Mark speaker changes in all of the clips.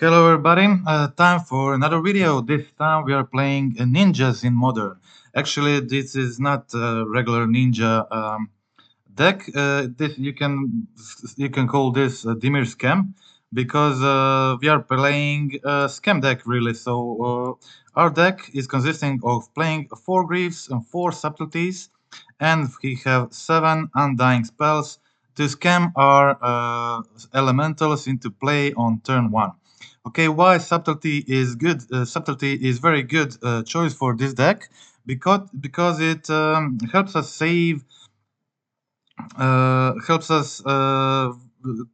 Speaker 1: Hello everybody, time for another video. This time we are playing ninjas in modern. Actually, this is not a regular ninja deck. This you can call this Dimir scam because we are playing a scam deck really. So our deck is consisting of playing 4 griefs and 4 subtleties, and we have 7 undying spells to scam our elementals into play on turn 1. Okay, why subtlety is good? Subtlety is very good choice for this deck because it helps us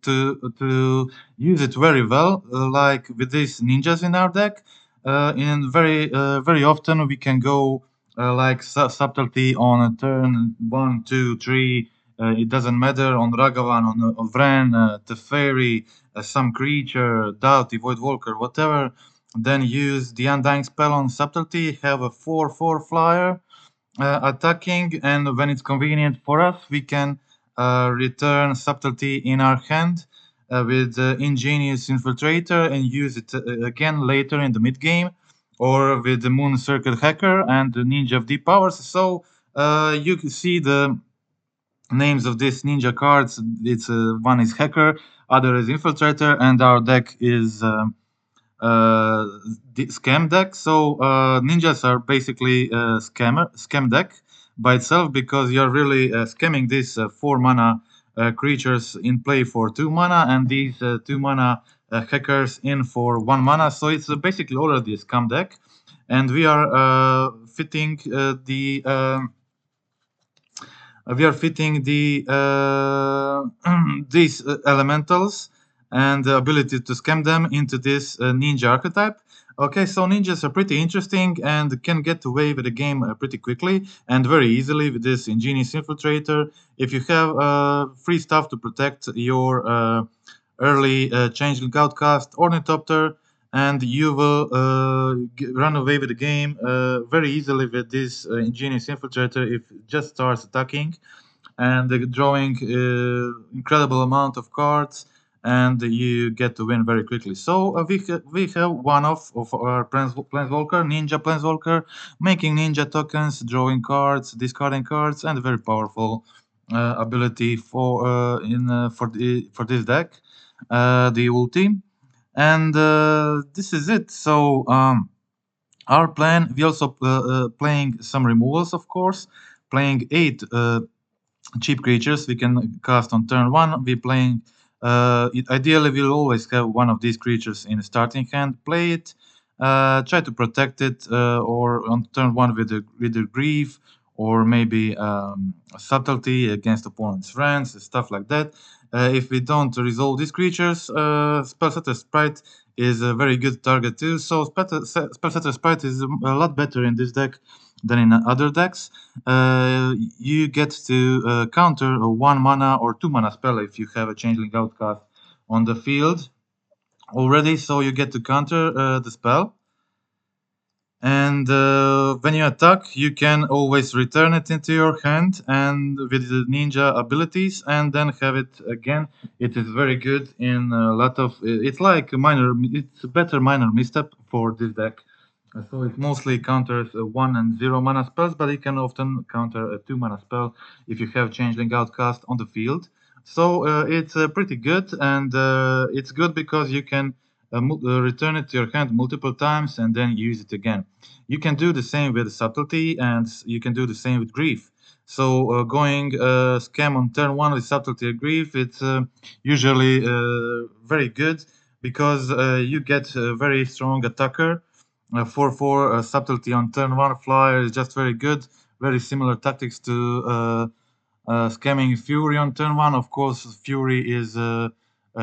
Speaker 1: to use it very well. Like with these ninjas in our deck, in very often we can go like subtlety on a turn 1, 2, 3. It doesn't matter on Ragavan, on Vren, Teferi, some creature, Doughty, Void Walker, whatever. Then use the Undying spell on subtlety. Have a 4/4 flyer attacking, and when it's convenient for us, we can return subtlety in our hand with ingenious infiltrator and use it again later in the mid game, or with the moon circle hacker and the ninja of deep powers. So you can see the names of these ninja cards. It's one is hacker, other is infiltrator, and our deck is the scam deck. So ninjas are basically a scam deck by itself because you're really scamming these 4 mana creatures in play for 2 mana, and these 2 mana hackers in for 1 mana. So it's basically already a scam deck, and we are fitting the these elementals and the ability to scam them into this ninja archetype. Okay, so ninjas are pretty interesting and can get away with the game pretty quickly and very easily with this ingenious infiltrator. If you have free stuff to protect your early changeling outcast ornithopter, and you will run away with the game very easily with this ingenious infiltrator if it just starts attacking and drawing incredible amount of cards, and you get to win very quickly. So we have one of our planeswalker, ninja planeswalker, making ninja tokens, drawing cards, discarding cards, and a very powerful ability for this deck, the ulti. And this is it. So our plan, we also playing some removals, of course, playing 8 cheap creatures we can cast on turn 1. We playing ideally we'll always have one of these creatures in starting hand. Play it, try to protect it, or on turn 1 with a grief, or maybe subtlety against opponent's friends, stuff like that. If we don't resolve these creatures, Spellsetter Sprite is a very good target too. So Spellsetter Sprite is a lot better in this deck than in other decks. You get to counter a 1 mana or 2 mana spell if you have a Changeling Outcast on the field already, so you get to counter the spell. And when you attack, you can always return it into your hand and with the ninja abilities, and then have it again. It is very good in a lot of. It's like a minor. It's a better minor misstep for this deck. So it mostly counters 1 and 0 mana spells, but it can often counter a 2 mana spell if you have Changeling Outcast on the field. So it's pretty good, and it's good because you can return it to your hand multiple times and then use it again. You can do the same with subtlety, and you can do the same with grief. So going scam on turn 1 with subtlety or grief, it's usually very good because you get a very strong attacker. 4/4 subtlety on turn 1 flyer is just very good. Very similar tactics to scamming Fury on turn 1. Of course, Fury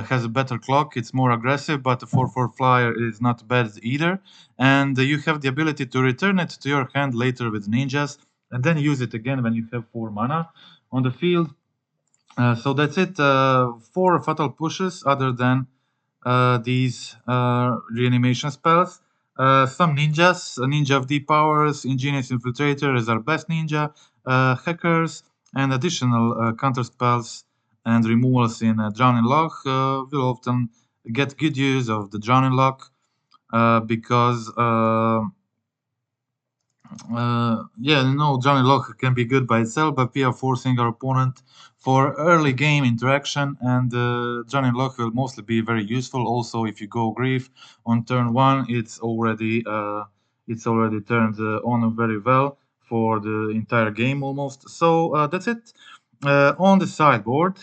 Speaker 1: has a better clock. It's more aggressive, but the 4/4 flyer is not bad either. And you have the ability to return it to your hand later with ninjas, and then use it again when you have 4 mana on the field. So that's it. 4 fatal pushes other than these reanimation spells. Some ninjas, Ninja of Deep Powers, Ingenious Infiltrator is our best ninja, hackers, and additional counter spells and removals in Drowning Loch will often get good use of the drowning lock because yeah, no, Johnny Locke can be good by itself, but we are forcing our opponent for early game interaction, and Johnny Locke will mostly be very useful. Also, if you go Grief on turn one, it's already turned on very well for the entire game almost. So that's it. On the sideboard,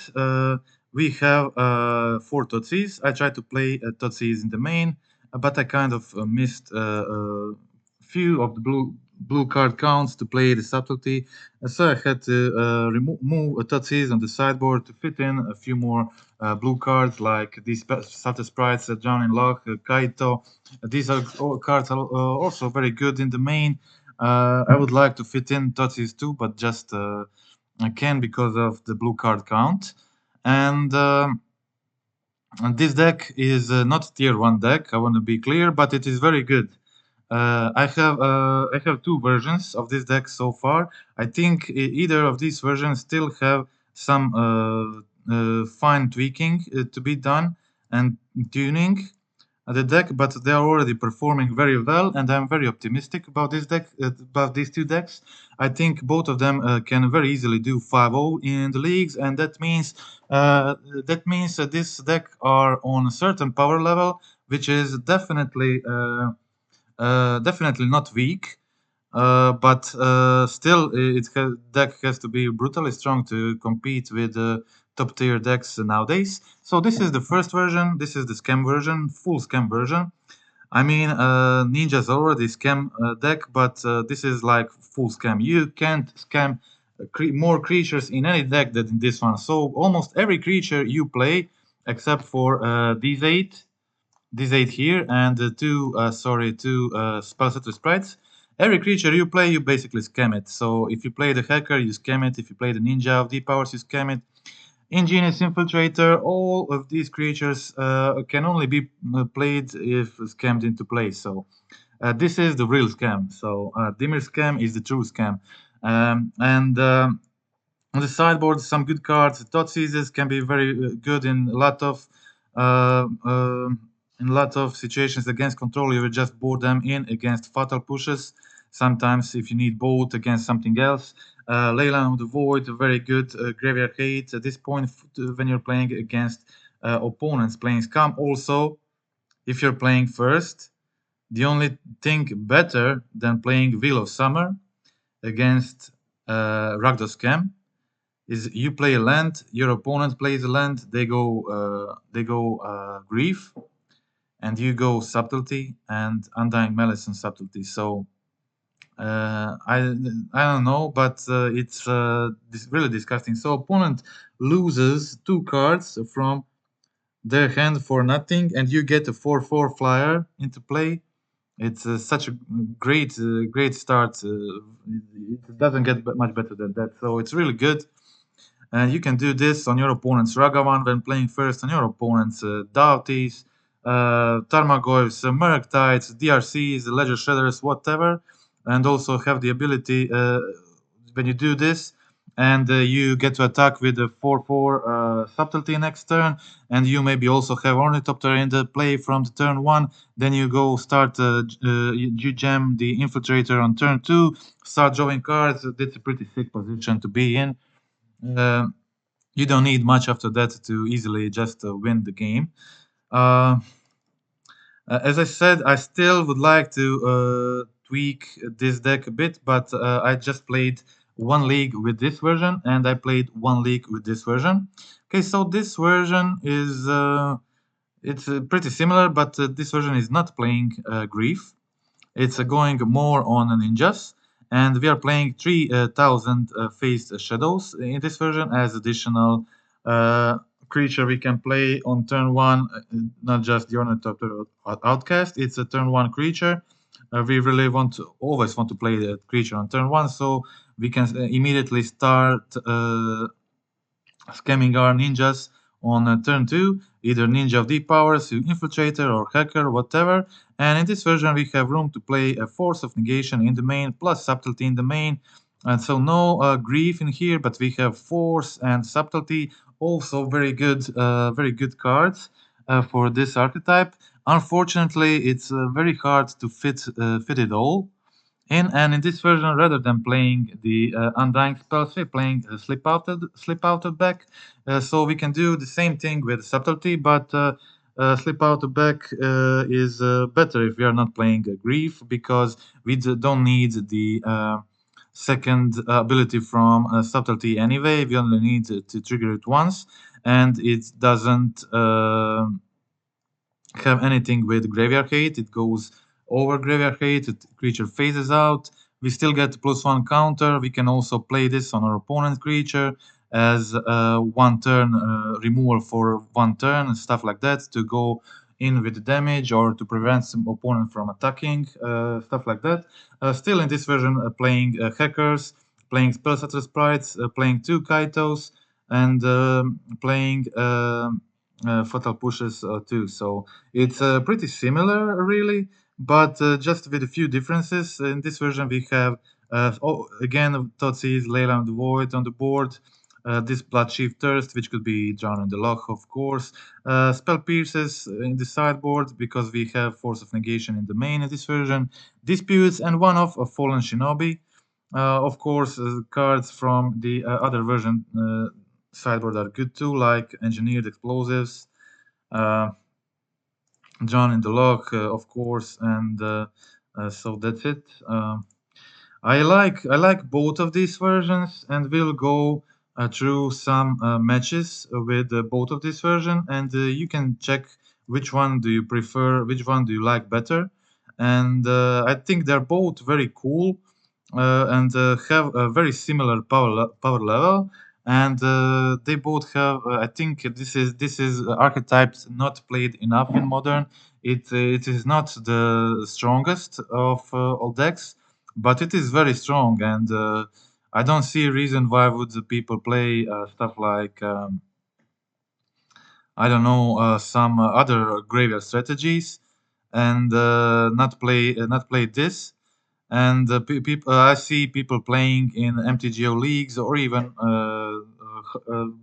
Speaker 1: we have four Totsis. I tried to play Totsis in the main, but I kind of missed few of the blue card counts to play the subtlety. So I had to move a Totsis on the sideboard to fit in a few more blue cards like these subtle sprites, John and Locke, Kaito. These are all cards are also very good in the main. I would like to fit in Totsis too, but just I can because of the blue card count. And this deck is not tier 1 deck, I want to be clear, but it is very good. I have two versions of this deck so far. I think either of these versions still have some fine tweaking to be done and tuning the deck, but they are already performing very well, and I'm very optimistic about this deck, about these two decks. I think both of them can very easily do 5-0 in the leagues, and that means this deck are on a certain power level, which is definitely not weak. But still, deck has to be brutally strong to compete with top tier decks nowadays. So this is the first version. This is the scam version, full scam version. I mean, Ninja's already scam deck, but this is like full scam. You can't scam more creatures in any deck than in this one. So almost every creature you play, except for these eight here, and two spell setter sprites. Every creature you play, you basically scam it. So if you play the hacker, you scam it. If you play the ninja of deep powers, you scam it. Ingenious Infiltrator, all of these creatures can only be played if scammed into play. So this is the real scam. So Dimir scam is the true scam. And on the sideboard, some good cards. Dot Seizes can be very good uh, uh, in a lot of situations against control. You will just board them in against fatal pushes. Sometimes, if you need both against something else, Leyline of the Void, very good graveyard hate at this point when you're playing against opponents playing Scum. Also, if you're playing first, the only thing better than playing Wheel of Summer against Rakdos Scam is you play a land, your opponent plays a land, they go Grief, and you go Subtlety and Undying Malice and Subtlety. So I don't know, but it's really disgusting. So opponent loses two cards from their hand for nothing, and you get a 4/4 flyer into play. It's such a great start. It doesn't get much better than that. So it's really good. And you can do this on your opponent's Ragavan when playing first, on your opponent's Doughties, Tarmogoyfs, Murktides, DRCs, Ledger Shredders, whatever. And also have the ability when you do this, and you get to attack with a 4/4 subtlety next turn, and you maybe also have Ornithopter in the play from the turn 1. Then you go start, you jam the Infiltrator on turn 2, start drawing cards. That's a pretty sick position to be in. Uh, you don't need much after that to easily just win the game. As I said, I still would like to tweak this deck a bit, but I just played one league with this version, and I played one league with this version. Okay, so this version is it's pretty similar, but this version is not playing Grief. It's going more on ninjas, and we are playing 3,000 phased shadows in this version as additional creature we can play on turn 1, not just the Ornithopter Outcast. It's a turn 1 creature. We really always want to play the creature on turn 1, so we can immediately start scamming our ninjas on turn 2, either Ninja of Deep Powers, Infiltrator, or Hacker, whatever. And in this version, we have room to play a Force of Negation in the main, plus Subtlety in the main. And so no Grief in here, but we have Force and Subtlety, also very good cards. for this archetype. Unfortunately, it's very hard to fit it all in. And in this version, rather than playing the Undying spells, we're playing Slip Out of Back. So we can do the same thing with Subtlety, but Slip Out of Back is better if we are not playing Grief, because we don't need the second ability from Subtlety anyway. We only need to trigger it once, and it doesn't have anything with Graveyard Hate. It goes over Graveyard Hate, creature phases out. We still get +1 counter. We can also play this on our opponent creature as one turn removal for one turn and stuff like that to go in with the damage or to prevent some opponent from attacking, stuff like that. Still in this version, playing Hackers, playing Spellsetter Sprites, playing 2 Kaitos, and playing Fatal Pushes too. So it's pretty similar, really, but just with a few differences. In this version, we have again Totsis, Leyland Void on the board. This Bloodchief Thirst, which could be Drown in the Loch, of course. Spell Pierces in the sideboard because we have Force of Negation in the main in this version. Disputes and one of a Fallen Shinobi. Of course, cards from the other version sideboard are good too, like Engineered Explosives. Uh, John in the Loch, of course, and so that's it. I like both of these versions, and we'll go through some matches with both of this version, and you can check which one do you prefer, which one do you like better, and I think they're both very cool and have a very similar power level. And they both have. I think this is archetypes not played enough in modern. It is not the strongest of all decks, but it is very strong, and I don't see a reason why would the people play stuff like I don't know some other graveyard strategies and not play this. And I see people playing in MTGO leagues or even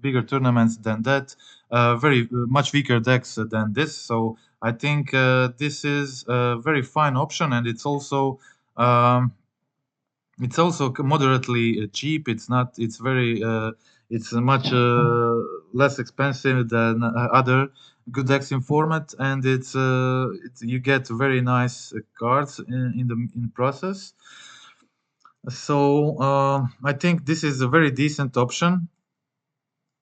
Speaker 1: bigger tournaments than that, very much weaker decks than this. So I think this is a very fine option, and it's also moderately cheap. It's not. It's very. It's much less expensive than other good decks in format, and you get very nice cards in process. So I think this is a very decent option,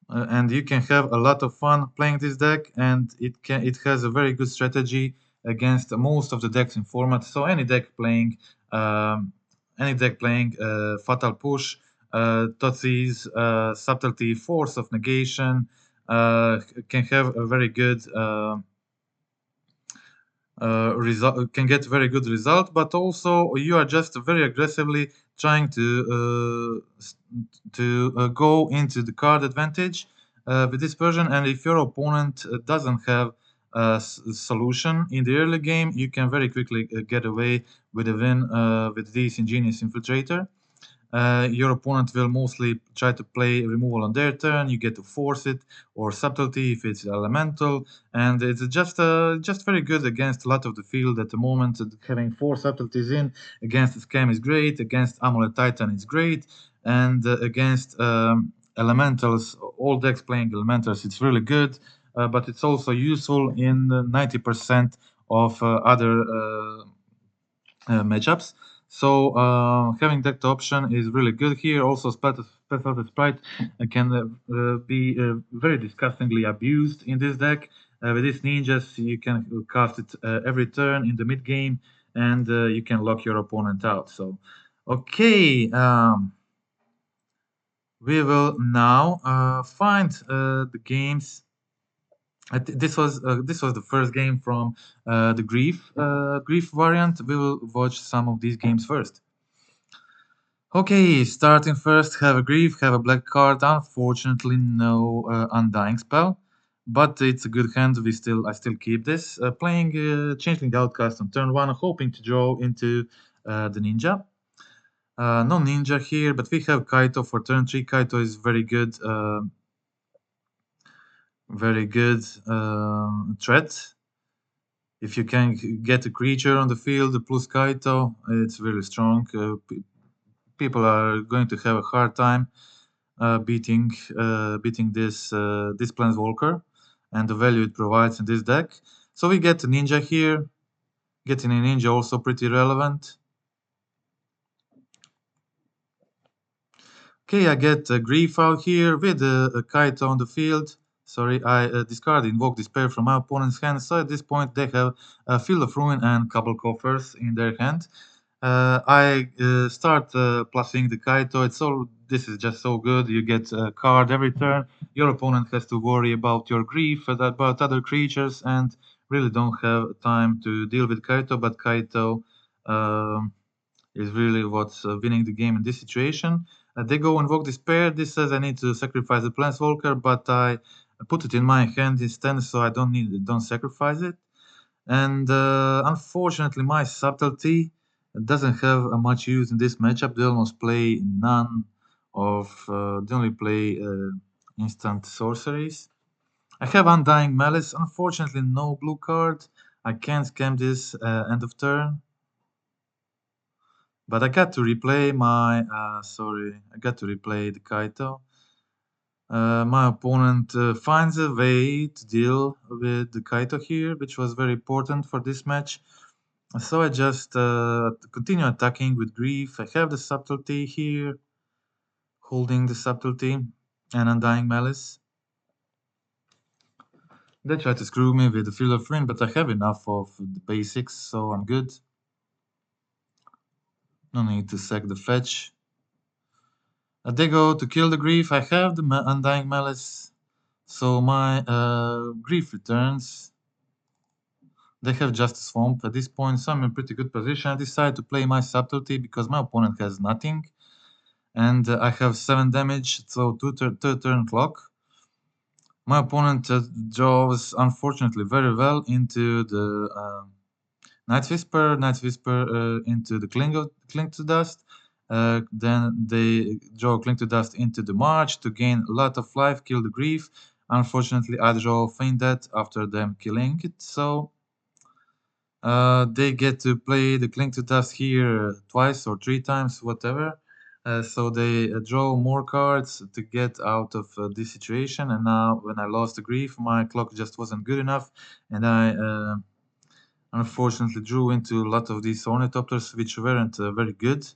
Speaker 1: and you can have a lot of fun playing this deck, and it has a very good strategy against most of the decks in format. So um, any deck playing Fatal Push, Totsis, Subtlety, Force of Negation can have a very good result, can get very good result, but also you are just very aggressively trying to go into the card advantage with this version. And if your opponent doesn't have a solution in the early game, you can very quickly get away with a win with this Ingenious Infiltrator. Your opponent will mostly try to play removal on their turn. You get to force it, or subtlety if it's elemental, and it's just very good against a lot of the field at the moment. Having 4 subtleties in against Scam is great. Against Amulet Titan is great, and against elementals, all decks playing elementals, it's really good. But it's also useful in 90% of other matchups. So having that option is really good here. Also, Special Sprite can be very disgustingly abused in this deck. With these ninjas, you can cast it every turn in the mid game, and you can lock your opponent out. So, okay, we will now find the games. This was the first game from the Grief variant. We will watch some of these games first. Okay, starting first, have a Grief, have a black card. Unfortunately, no Undying spell, but it's a good hand. I still keep this. Playing Changeling Outcast on turn 1, hoping to draw into the Ninja. No Ninja here, but we have Kaito for turn 3. Kaito is very good very good threat. If you can get a creature on the field plus Kaito, it's really strong. People are going to have a hard time beating this Planeswalker and the value it provides in this deck. So we get a Ninja here. Getting a Ninja also pretty relevant. Okay, I get a Grief out here with a Kaito on the field. Sorry, I discard Invoke Despair from my opponent's hand. So at this point, they have a Field of Ruin and couple coffers in their hand. I start plusing the Kaito. This is just so good. You get a card every turn. Your opponent has to worry about your grief, about other creatures, and really don't have time to deal with Kaito. But Kaito is really what's winning the game in this situation. They go invoke despair. This says I need to sacrifice the Planeswalker, but I put it in my hand instead, so I don't sacrifice it. And unfortunately, my subtlety doesn't have much use in this matchup. They almost play none of. They only play instant sorceries. I have Undying Malice. Unfortunately, no blue card. I can't scam this end of turn. But I got to replay my. Sorry, I got to replay the Kaito. My opponent finds a way to deal with the Kaito here, which was very important for this match. So I just continue attacking with Grief. I have the Subtlety here, holding the Subtlety and Undying Malice. They try to screw me with the Field of Ruin, but I have enough of the basics, so I'm good. No need to sack the fetch. They go to kill the Grief. I have the Undying Malice, so my Grief returns. They have Justice Swamp at this point, so I'm in pretty good position. I decide to play my Subtlety because my opponent has nothing. And I have 7 damage, so 2 turn clock. My opponent draws, unfortunately, very well into the Night Whisper, into the Cling to Dust. Then they draw Cling to Dust into the March to gain a lot of life, kill the Grief. Unfortunately, I draw Feign Death after them killing it, so they get to play the Cling to Dust here twice or 3 times, whatever. So they draw more cards to get out of this situation. And now, when I lost the Grief, my clock just wasn't good enough, and I unfortunately drew into a lot of these Ornithopters, which weren't very good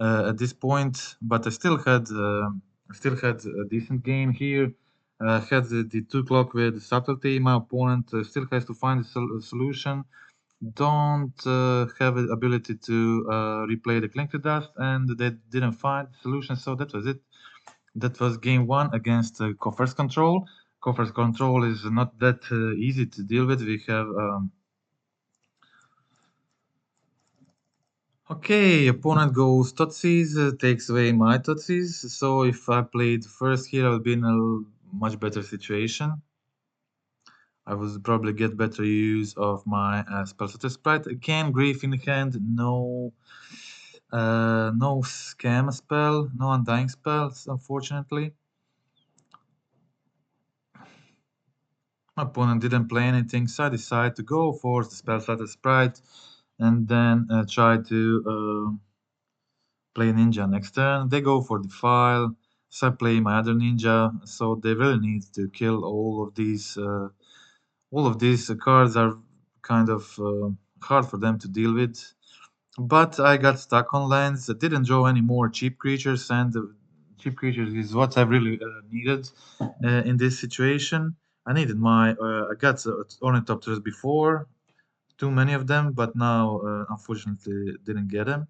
Speaker 1: at this point. But I still had a decent game here. Had the 2 clock with Subtlety. My opponent still has to find a solution. Don't have the ability to replay the Cling to Dust, and they didn't find the solution, so that was it. That was game 1 against Coffer's Control. Coffer's Control is not that easy to deal with. We have okay, opponent goes Totsis, takes away my Totsis. So if I played first here, I'll be in a much better situation. I would probably get better use of my spell such as Sprite. Again, Grief in hand, no scam spell, no undying spells, unfortunately. My opponent didn't play anything, so I decided to go for the spell such as Sprite and then try to play Ninja next turn. They go for Defile, so I play my other Ninja, so they really need to kill all of these. All of these cards are kind of hard for them to deal with. But I got stuck on lands. I didn't draw any more cheap creatures, and cheap creatures is what I really needed in this situation. I needed I got Ornithopters before, too many of them, but now unfortunately didn't get them.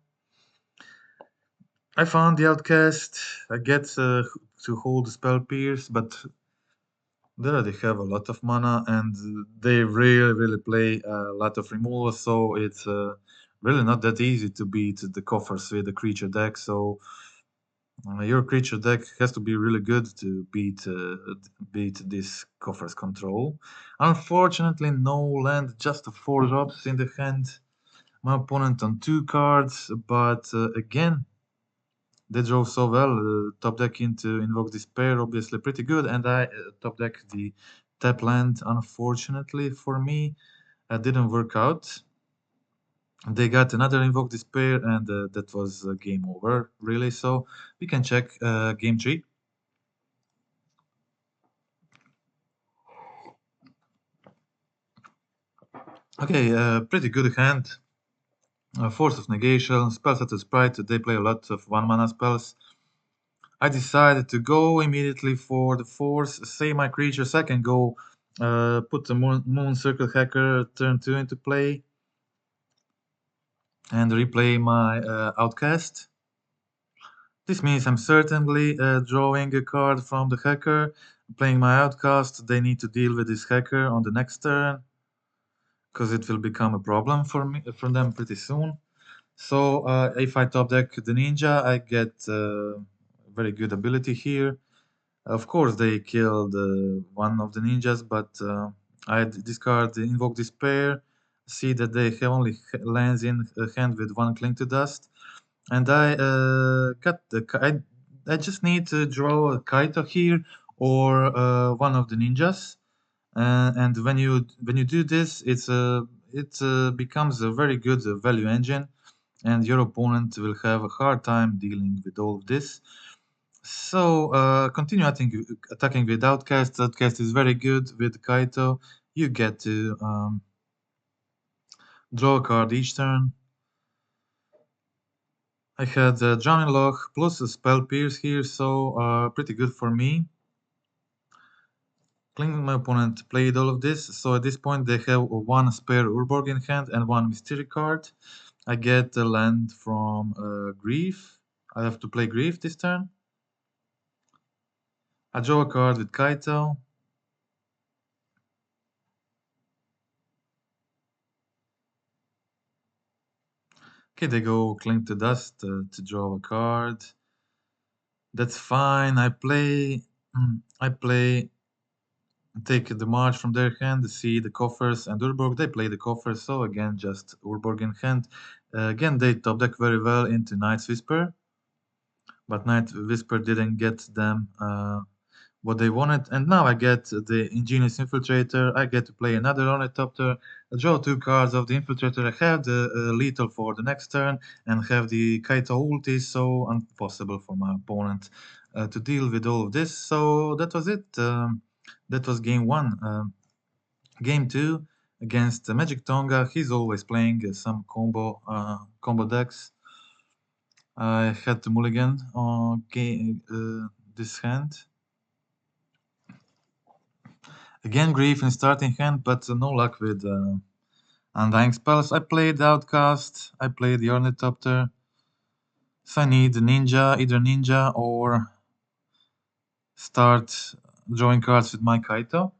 Speaker 1: I found the Outcast. I get to hold the Spell Pierce, but they already have a lot of mana, and they really play a lot of removal, so it's really not that easy to beat the coffers with the creature deck. So your creature deck has to be really good to beat this coffer's control. Unfortunately, no land, just 4 drops in the hand. My opponent on 2 cards, but again, they drove so well. Top deck into Invoke Despair, obviously pretty good, and I top deck the Tap land, unfortunately for me, didn't work out. They got another Invoke Despair, and that was game over, really. So we can check game 3. Okay, pretty good hand. Force of Negation, Spells at the Sprite, they play a lot of 1 mana spells. I decided to go immediately for the Force, say my creatures. I can go put the Moon Circle Hacker turn 2 into play and replay my Outcast. This means I'm certainly drawing a card from the Hacker, playing my Outcast. They need to deal with this Hacker on the next turn because it will become a problem for them pretty soon. So if I top deck the Ninja, I get very good ability here. Of course, they killed one of the ninjas, but I discard the Invoke Despair, see that they have only lands in hand with 1 Cling to Dust, and I just need to draw a Kaito here or one of the ninjas. And when you do this, it becomes a very good value engine, and your opponent will have a hard time dealing with all of this. So continue attacking with Outcast. Outcast is very good with Kaito. You get to draw a card each turn. I had Drowning Loch plus a Spell Pierce here, so pretty good for me. My opponent played all of this, so at this point they have 1 spare Urborg in hand and 1 mystery card. I get a land from Grief. I have to play Grief this turn. I draw a card with Kaito. Okay, they go Cling to Dust to draw a card. That's fine. I play take the March from their hand, see the coffers and Urborg. They play the coffers, so again just Urborg in hand. Again they top deck very well into Night's Whisper, but Night Whisper didn't get them what they wanted. And now I get the Ingenious Infiltrator. I get to play another Ornithopter, draw 2 cards of the Infiltrator. I have the Lethal for the next turn and have the Kaito ulti, so impossible for my opponent to deal with all of this. So that was it. That was game 1. Game 2 against Magic Tonga. He's always playing some combo decks. I had to mulligan on this hand. Again, Grief in starting hand, but no luck with Undying Spells. I played Outcast, I played the Ornithopter. So I need Ninja, either Ninja or start drawing cards with my Kaito.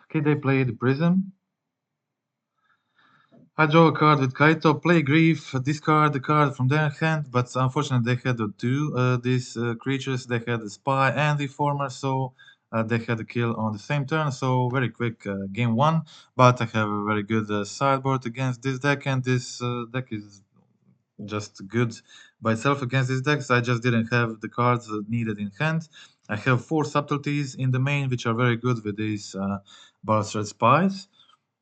Speaker 1: Okay, they play the Prism. I draw a card with Kaito, play Grief, discard the card from their hand, but unfortunately they had these creatures. They had a Spy and the Former, so they had a kill on the same turn. So very quick game 1, but I have a very good sideboard against this deck, and this deck is just good by itself against this deck. So I just didn't have the cards needed in hand. I have 4 subtleties in the main, which are very good with these Balustrade Spies.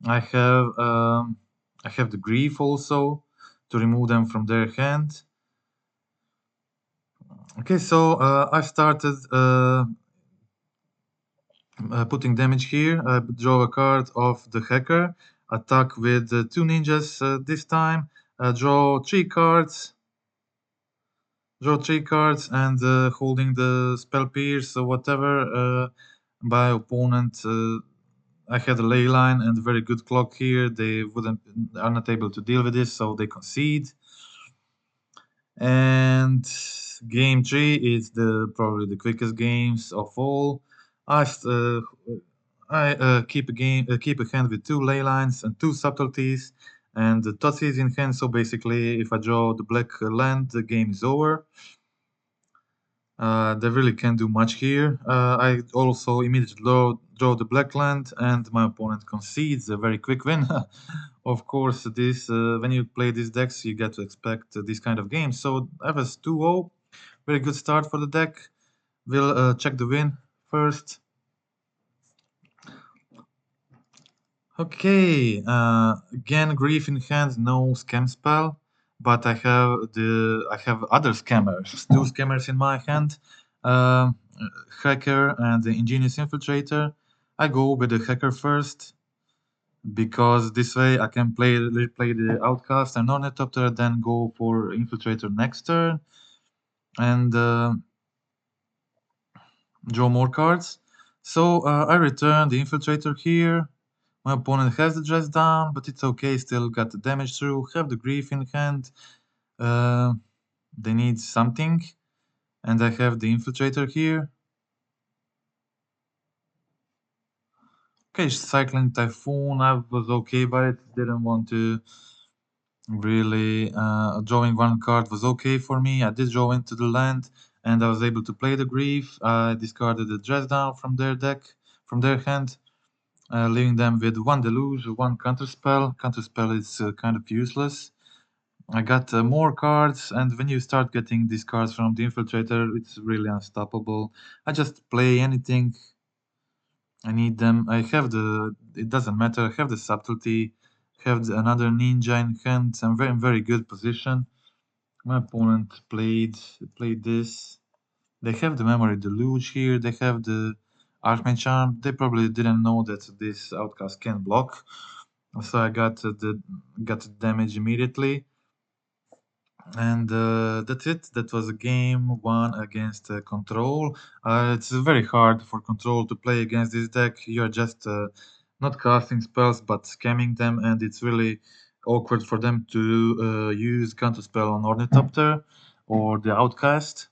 Speaker 1: I have the Grief also to remove them from their hand. Okay, so I started putting damage here. I draw a card of the Hacker, attack with 2 ninjas this time, draw 3 cards, and holding the Spell Pierce or whatever. My opponent I had a ley line and very good clock here. They are not able to deal with this, so they concede. And game 3 is probably the quickest games of all. I keep a hand with 2 ley lines and 2 subtleties, and the Tots is in hand. So basically, if I draw the black land, the game is over. They really can't do much here. I also immediately draw the black land, and my opponent concedes a very quick win. Of course, this when you play these decks, you get to expect this kind of games. So I was 2-0, very good start for the deck. We'll check the win first. Okay, again, grief in hand, no scam spell, but I have other scammers, two scammers in my hand, um, hacker and the ingenious infiltrator. I go with the hacker first because this way I can replay the outcast and ornithopter, then go for infiltrator next turn and draw more cards. So I return the infiltrator here. My opponent has the dress down, but it's okay, still got the damage through, have the grief in hand. Uh, they need something, and I have the infiltrator here. Okay, cycling typhoon, I was okay by it, didn't want to really. Drawing one card was okay for me. I did draw into the land, and I was able to play the grief. I discarded the dress down from their deck, from their hand. Leaving them with one deluge, one counterspell. Counterspell is kind of useless. I got more cards, and when you start getting these cards from the infiltrator, it's really unstoppable. I just play anything. I need them. I have the. It doesn't matter. I have the subtlety. Have another ninja in hand. I'm very very good position. My opponent played this. They have the memory deluge here. They have the Archmage charm. They probably didn't know that this outcast can block. So I got the damage immediately. And that's it. That was a game one against Control. It's very hard for Control to play against this deck. You're just not casting spells but scamming them, and it's really awkward for them to use counterspell on Ornithopter or the Outcast.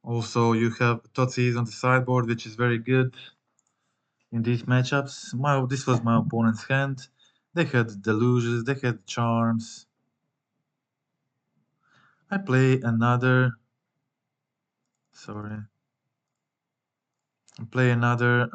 Speaker 1: Also, you have Totsis on the sideboard, which is very good in these matchups. This was my opponent's hand. They had delusions, they had charms. I play another. Sorry. Play another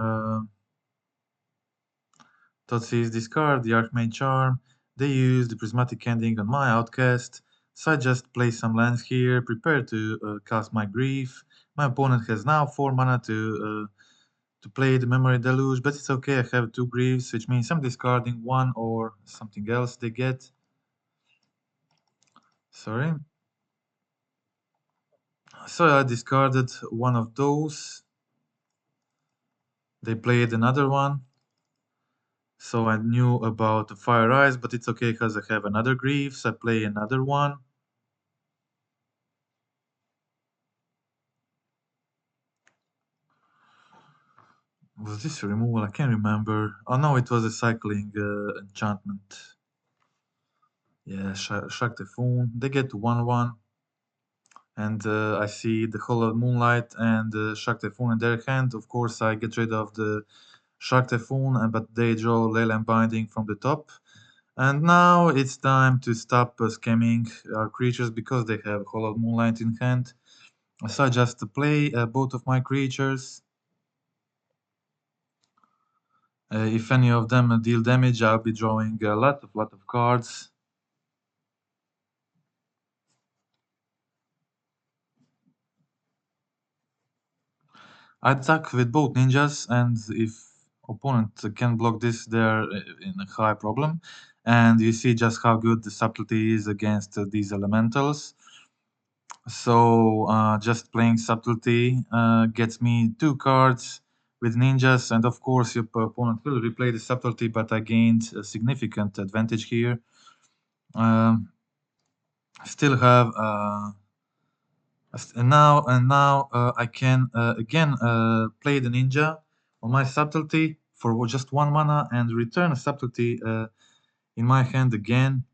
Speaker 1: Thoughtseize discard the Archmage Charm. They use the Prismatic Ending on my Outcast, so I just play some lands here, prepare to cast my Grief. My opponent has now 4 mana to play the Memory Deluge, but it's okay, I have 2 Griefs, which means I'm discarding 1 or something else they get. Sorry. So I discarded one of those. They played another one. So I knew about the Fire Eyes, but it's okay because I have another Grief, so I play another one. Was this a removal? I can't remember. Oh no, it was a cycling enchantment. Yeah, Shark Typhoon. They get 1-1. And I see the Hollow Moonlight and Shark Typhoon in their hand. Of course, I get rid of the Shark Typhoon, but they draw Leyland Binding from the top. And now it's time to stop scamming our creatures because they have Hollow Moonlight in hand. So I just play both of my creatures. If any of them deal damage, I'll be drawing a lot of cards. I attack with both ninjas, and if opponent can block this, they're in a high problem. And you see just how good the subtlety is against these elementals. So just playing subtlety gets me 2 cards with ninjas, and of course your opponent will replay the subtlety, but I gained a significant advantage here. Still have and now I can again play the ninja on my subtlety for just 1 mana and return a subtlety in my hand again.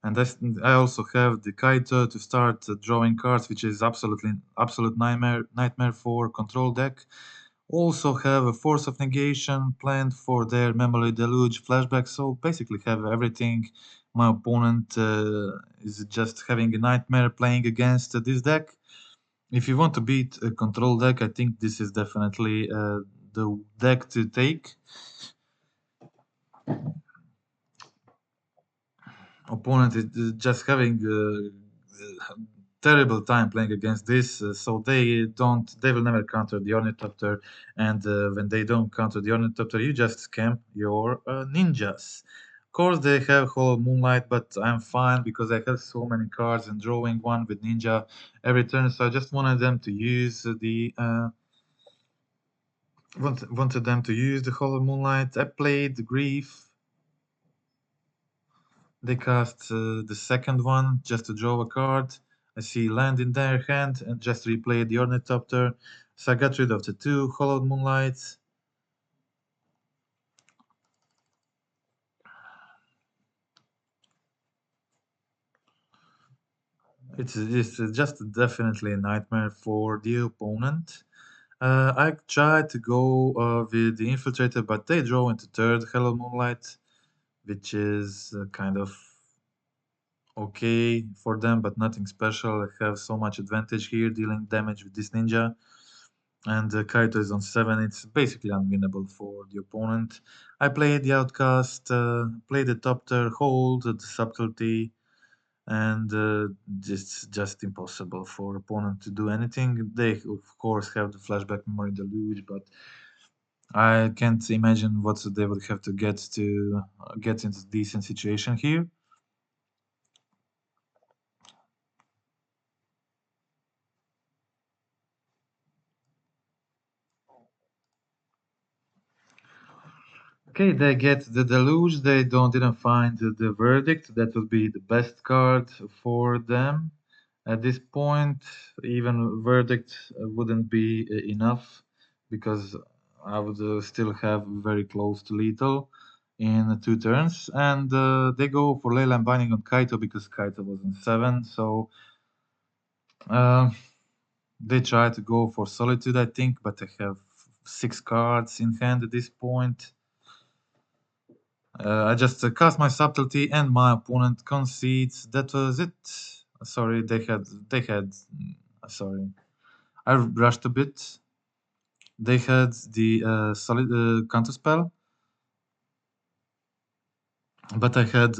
Speaker 1: And I also have the Kaito to start drawing cards, which is absolute nightmare for control deck. Also have a Force of Negation planned for their Memory Deluge flashback, so basically have everything. My opponent is just having a nightmare playing against this deck. If you want to beat a control deck, I think this is definitely the deck to take. Opponent is just having terrible time playing against this. So they will never counter the Ornithopter, and when they don't counter the Ornithopter, you just scam your ninjas. Of course, they have Hollow Moonlight, but I'm fine because I have so many cards and drawing one with Ninja every turn. So I just wanted them to use wanted them to use the Hollow Moonlight. I played Grief. They cast the second one just to draw a card. I see land in their hand and just replay the Ornithopter. So I got rid of the two Hollowed Moonlights. It's just definitely a nightmare for the opponent. I tried to go with the Infiltrator, but they draw into third Hello Moonlight, which is kind of okay for them, but nothing special. I have so much advantage here dealing damage with this ninja. And Kaito is on 7. It's basically unwinnable for the opponent. I played the Outcast, played the Topter, hold the Subtlety, and it's just impossible for opponent to do anything. They, of course, have the Flashback Memory Deluge, but I can't imagine what they would have to get into decent situation here. Okay, they get the Deluge. They didn't find the Verdict. That would be the best card for them. At this point, even Verdict wouldn't be enough because I would still have very close to lethal in 2 turns. And they go for Leyline Binding on Kaito because Kaito was in 7. So uh, they try to go for Solitude, I think, but I have 6 cards in hand at this point. I just cast my subtlety and my opponent concedes. That was it. Sorry, sorry, I rushed a bit. They had the solid counterspell, but I had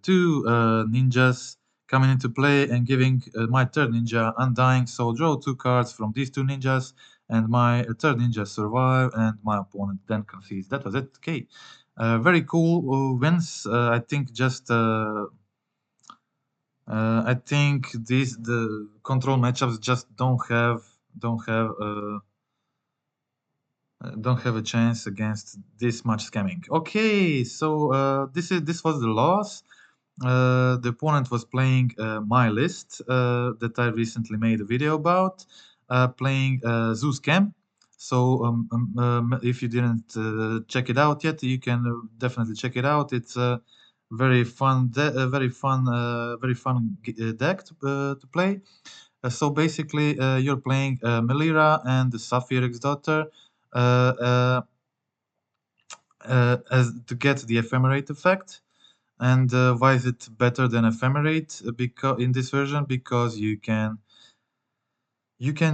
Speaker 1: two ninjas coming into play and giving my third ninja undying. So draw 2 cards from these 2 ninjas, and my third ninja survive, and my opponent then concedes. That was it. Okay, very cool wins. I think just. I think the control matchups just don't have a chance against this much scamming. Okay, so this was the loss. The opponent was playing my list that I recently made a video about, playing Zoo Scam. So if you didn't check it out yet, you can definitely check it out. It's a very fun, very fun deck to play. So basically, you're playing Melira and the Sapphire's daughter uh, uh, as to get the ephemerate effect. And why is it better than ephemerate? Because in this version, because you can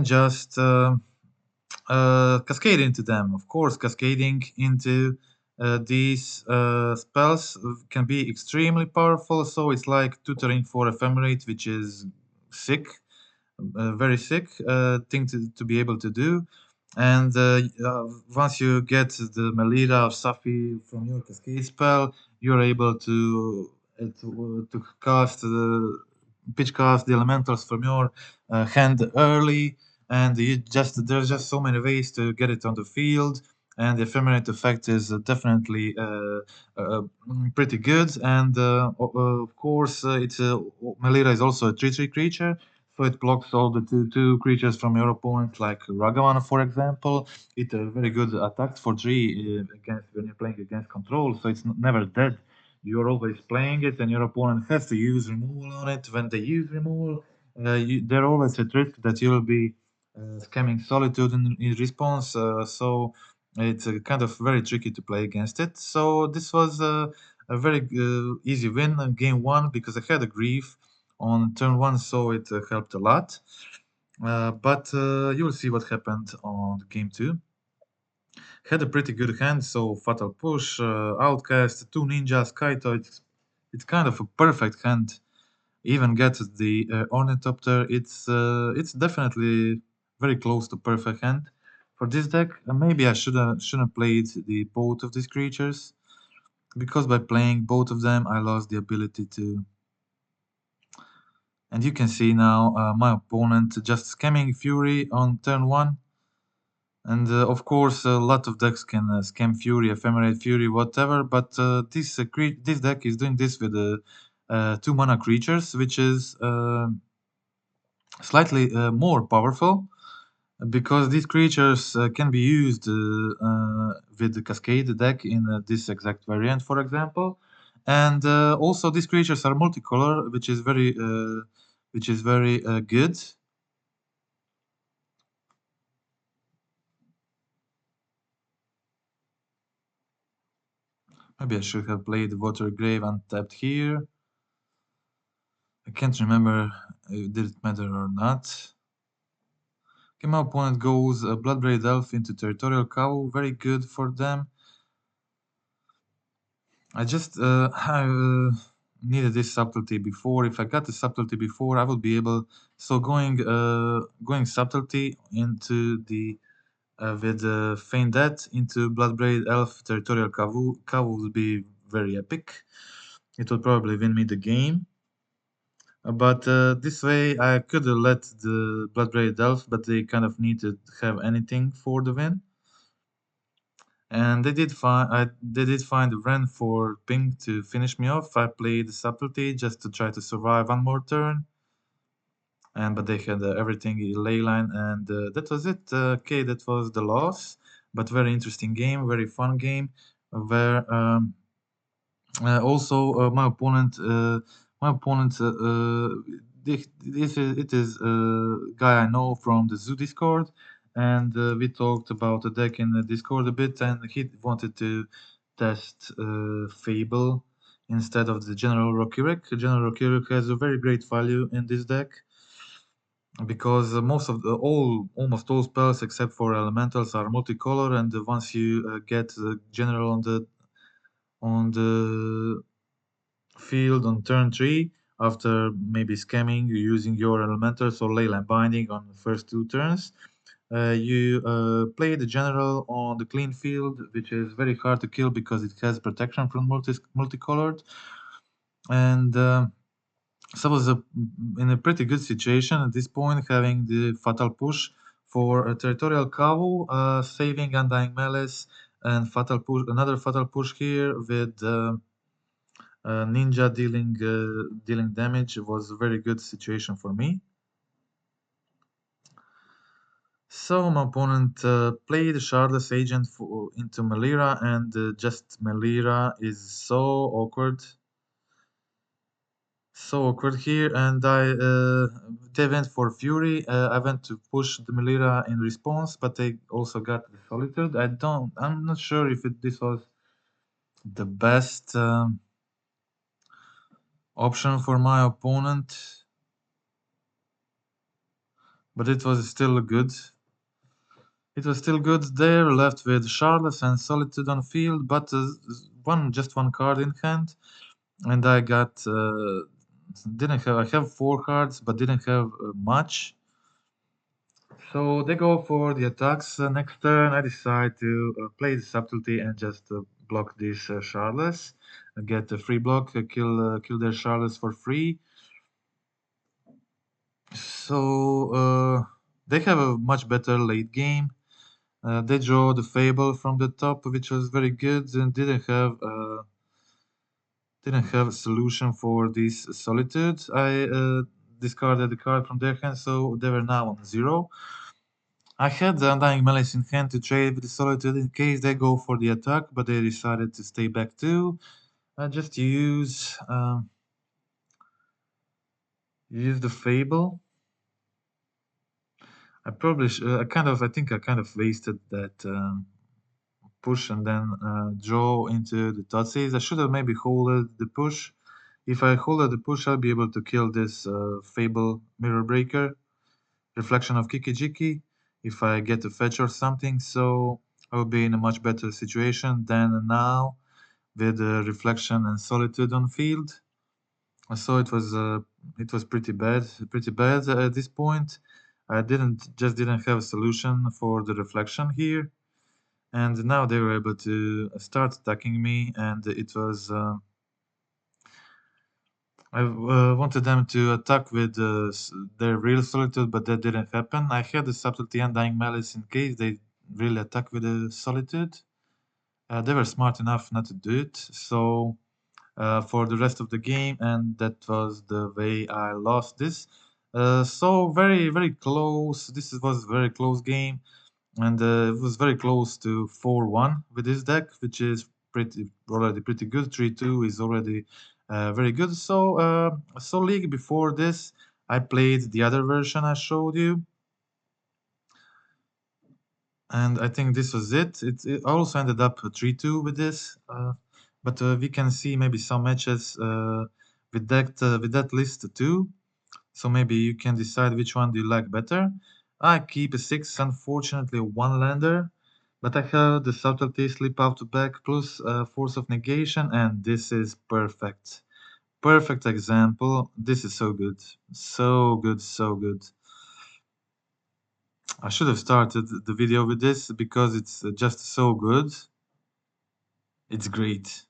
Speaker 1: just cascade into them. Of course, cascading into these spells can be extremely powerful. So it's like tutoring for ephemerate, which is sick, very sick thing to be able to do. And once you get the Melira or Safi from your cascade spell, you're able to cast pitch cast the elementals from your hand early, and there's just so many ways to get it on the field. And the ephemerate effect is definitely pretty good. And of course, Melira is also a 3/3 creature, so it blocks all the two creatures from your opponent, like Ragavan, for example. It very good attacks for 3 against when you're playing against control, so it's never dead. You're always playing it, and your opponent has to use removal on it. When they use removal, they're always at risk that you'll be scamming Solitude in response. So it's kind of very tricky to play against it. So this was a very easy win in game 1 because I had a grief on turn 1, so it helped a lot. But you'll see what happened on game 2. Had a pretty good hand, so Fatal Push, Outcast, 2 Ninjas, Kaito. It's kind of a perfect hand even get the Ornithopter, it's definitely very close to perfect hand for this deck. Maybe I shouldn't played the both of these creatures, because by playing both of them, I lost the ability to. And you can see now my opponent just scamming Fury on turn 1. And of course, a lot of decks can scam Fury, Ephemerate Fury, whatever, but this deck is doing this with 2 mana creatures, which is slightly more powerful, because these creatures can be used with the Cascade deck in this exact variant, for example. And also, these creatures are multicolor, which is very good. Maybe I should have played Water Grave untapped here. I can't remember if did it matter or not. Okay, my opponent goes Bloodbraid Elf into Territorial Cow. Very good for them. I just needed this subtlety before. If I got the subtlety before, I would be able. So going subtlety into the with Feign Death into Bloodbraid Elf Territorial Cow would be very epic. It would probably win me the game. But this way, I could have let the Bloodbraid Elf, but they kind of need to have anything for the win. And they did find a Ren for ping to finish me off. I played Subtlety just to try to survive one more turn. But they had everything in Leyline, and that was it. Okay, that was the loss. But very interesting game, very fun game, where also my opponent this is it is a guy I know from the Zoo Discord, and we talked about the deck in the Discord a bit, and he wanted to test Fable instead of the General Rokirek. General Rokirek has a very great value in this deck, because most of the almost all spells except for elementals are multicolor, and once you get the general on the field on turn 3, after maybe scamming using your elementals or leyline binding on the first 2 turns, you play the general on the clean field, which is very hard to kill because it has protection from multicolored. And so I was in a pretty good situation at this point, having the fatal push for a territorial cow, saving Undying Malice, and another fatal push here with Ninja dealing damage. Was a very good situation for me. So my opponent played Shardless Agent into Melira, and just Melira is so awkward. So awkward here, and they went for Fury. I went to push the Melira in response, but they also got the Solitude. I'm not sure if this was the best option for my opponent, but it was still good. It was still good there, left with Charles and Solitude on field, but just one card in hand, and I got didn't have I have 4 cards, but didn't have much. So they go for the attacks. Next turn, I decide to play the subtlety and just block this Charles, get a free block, kill their Charles for free. So they have a much better late game. They draw the Fable from the top, which was very good, and didn't have a solution for this Solitude. I discarded the card from their hand, so they were now on 0. I had the Undying Malice in hand to trade with the Solitude in case they go for the attack, but they decided to stay back too. I just use the Fable. I think I kind of wasted that push and then draw into the Totsis. I should have maybe holded the push. If I holded the push, I'll be able to kill this Fable Mirror Breaker, Reflection of Kiki-Jiki, if I get a fetch or something. So I will be in a much better situation than now with Reflection and Solitude on field. So it was it was pretty bad at this point. I didn't have a solution for the reflection here, and now they were able to start attacking me, and it was. I wanted them to attack with their real solitude, but that didn't happen. I had the subtlety Undying Malice in case they really attack with the solitude. They were smart enough not to do it, so for the rest of the game, and that was the way I lost this. So very close. This was a very close game, and it was very close to 4-1 with this deck, which is already pretty good. 3-2 is already very good. So league before this, I played the other version I showed you, and I think this was it. It also ended up 3-2 with this, but we can see maybe some matches with that list too. So maybe you can decide which one do you like better. I keep a 6, unfortunately one lander, but I have the subtlety slip out to back plus force of negation, and this is perfect. Perfect example. This is so good. So good, so good. I should have started the video with this because it's just so good. It's great.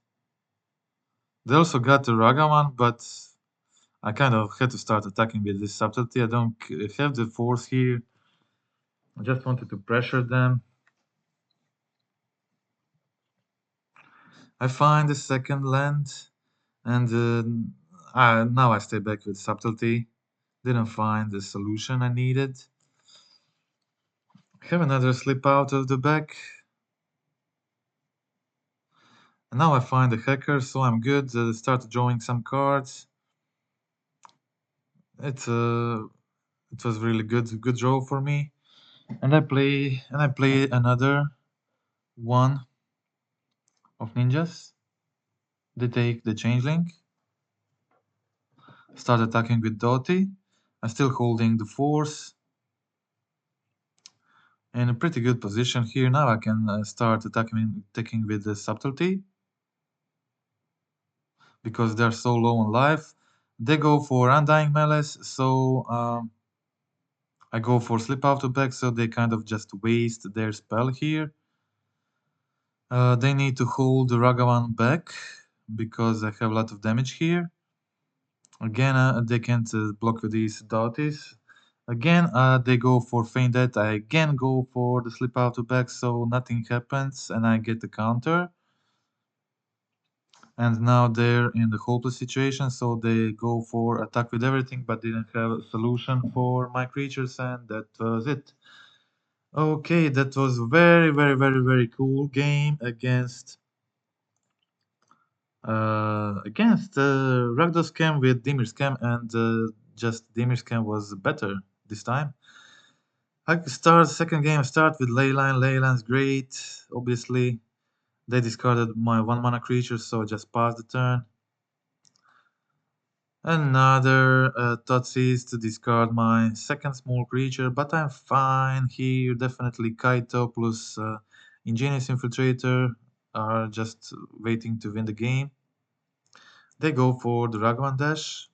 Speaker 1: They also got the Ragavan, but I kind of had to start attacking with this subtlety. I don't have the force here. I just wanted to pressure them. I find the second land, and now I stay back with subtlety. Didn't find the solution I needed. Have another slip out of the back. And now I find the hacker, so I'm good. Start drawing some cards. It was really good draw for me. And I play another one of ninjas. They take the changeling. Start attacking with Doti. I'm still holding the force. In a pretty good position here. Now I can start attacking with the subtlety because they're so low on life. They go for Undying Malice, so I go for Slip Out of Back, so they kind of just waste their spell here. They need to hold the Ragavan back because I have a lot of damage here. Again, they can't block with these Doties. Again, they go for Feign Death. I again go for the Slip Out of Back, so nothing happens, and I get the counter. And now they're in the hopeless situation, so they go for attack with everything, but didn't have a solution for my creatures, and that was it. Okay, that was very cool game against Ragdoll Scam with Dimir Scam, and just Dimir Scam was better this time. I start second game. Start with Leyline. Leyline's great, obviously. They discarded my 1-mana creature, so I just passed the turn. Another Thoughtseize to discard my second small creature, but I'm fine here. Definitely Kaito plus Ingenious Infiltrator are just waiting to win the game. They go for the Ragavan Dash.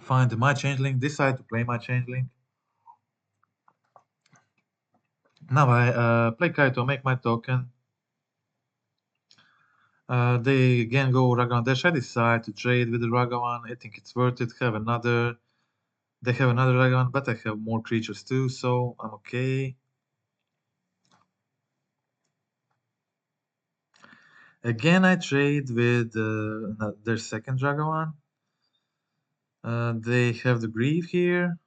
Speaker 1: Find my Changeling, decide to play my Changeling. Now I play Kaito, make my token. They again go Ragavan Dash. I decide to trade with the Ragavan. I think it's worth it. They have another Ragavan, but I have more creatures too, so I'm okay. Again, I trade with their second Ragavan. They have the Grief here.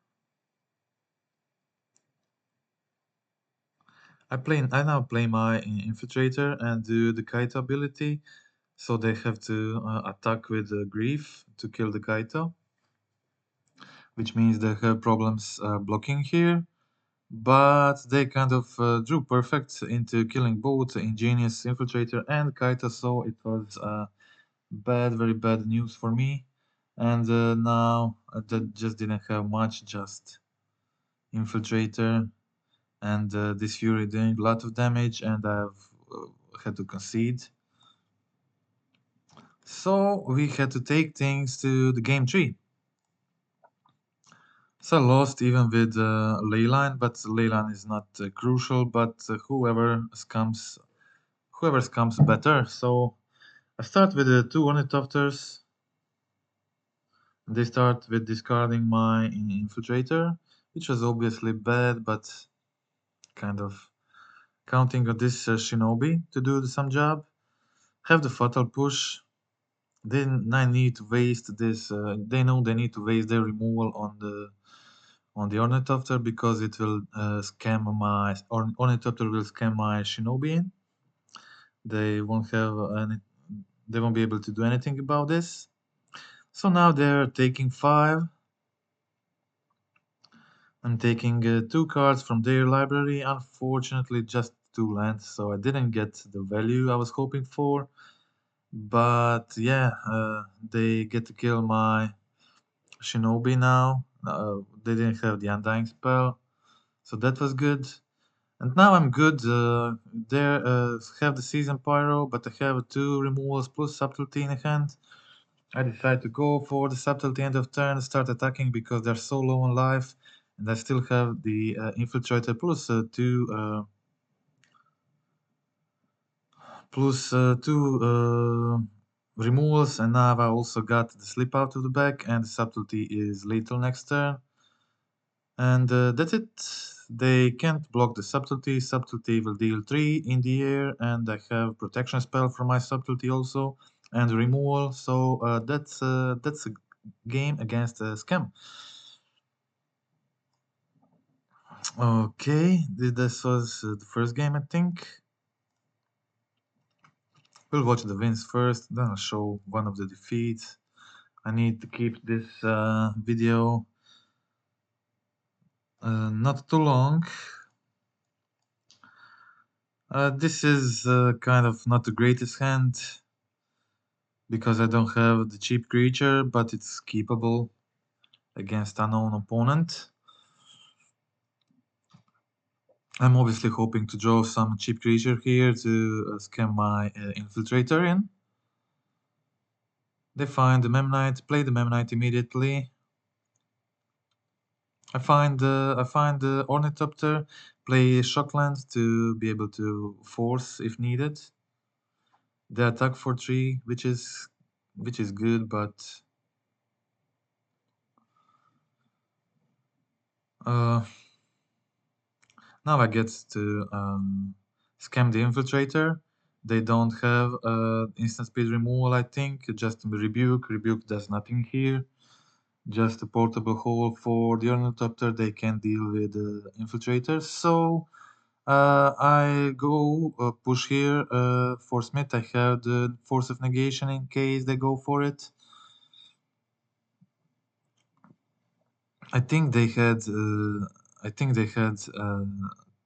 Speaker 1: I now play my Infiltrator and do the Kaito ability. So they have to attack with Grief to kill the Kaito, which means they have problems blocking here. But they kind of drew perfect into killing both Ingenious Infiltrator and Kaito, so it was very bad news for me. And now that just didn't have much, just Infiltrator and this Fury doing a lot of damage, and I've had to concede. So we had to take things to the game 3. So I lost even with Leyline, but Leyline is not crucial, but whoever comes better. So I start with the 2 Ornithopters. They start with discarding my Infiltrator, which was obviously bad, but kind of counting on this Shinobi to do some job. Have the Fatal Push. Then I need to waste this. They know they need to waste their removal on the Ornithopter because it will scam my Ornithopter will scam my Shinobi in. They won't have any. They won't be able to do anything about this. So now they're taking 5. I'm taking 2 cards from their library. Unfortunately, just 2 lands, so I didn't get the value I was hoping for. But yeah, they get to kill my Shinobi now. They didn't have the Undying spell, so that was good. And now I'm good. There have the Season Pyro, but I have 2 removals plus Subtlety in hand. I decide to go for the Subtlety end of turn, start attacking because they're so low on life, and I still have the Infiltrator plus 2 removals, and now I also got the Slip out of the back, and the Subtlety is lethal next turn. And that's it. They can't block the Subtlety. Subtlety will deal 3 in the air, and I have Protection spell from my Subtlety also, and removal. So that's a game against Scam. Okay, this was the first game, I think. We'll watch the wins first, then I'll show one of the defeats. I need to keep this video not too long. This is kind of not the greatest hand because I don't have the cheap creature, but it's keepable against unknown opponent. I'm obviously hoping to draw some cheap creature here to scam my Infiltrator in. They find the Memnite, play the Memnite immediately. I find the Ornithopter, play Shockland to be able to force if needed. They attack for 3, which is good, but now I get to scam the Infiltrator. They don't have instant speed removal, I think, just Rebuke. Rebuke does nothing here. Just a portable hole for the Ornithopter. They can deal with the Infiltrator. So I go push here for Smith. I have the Force of Negation in case they go for it. I think they had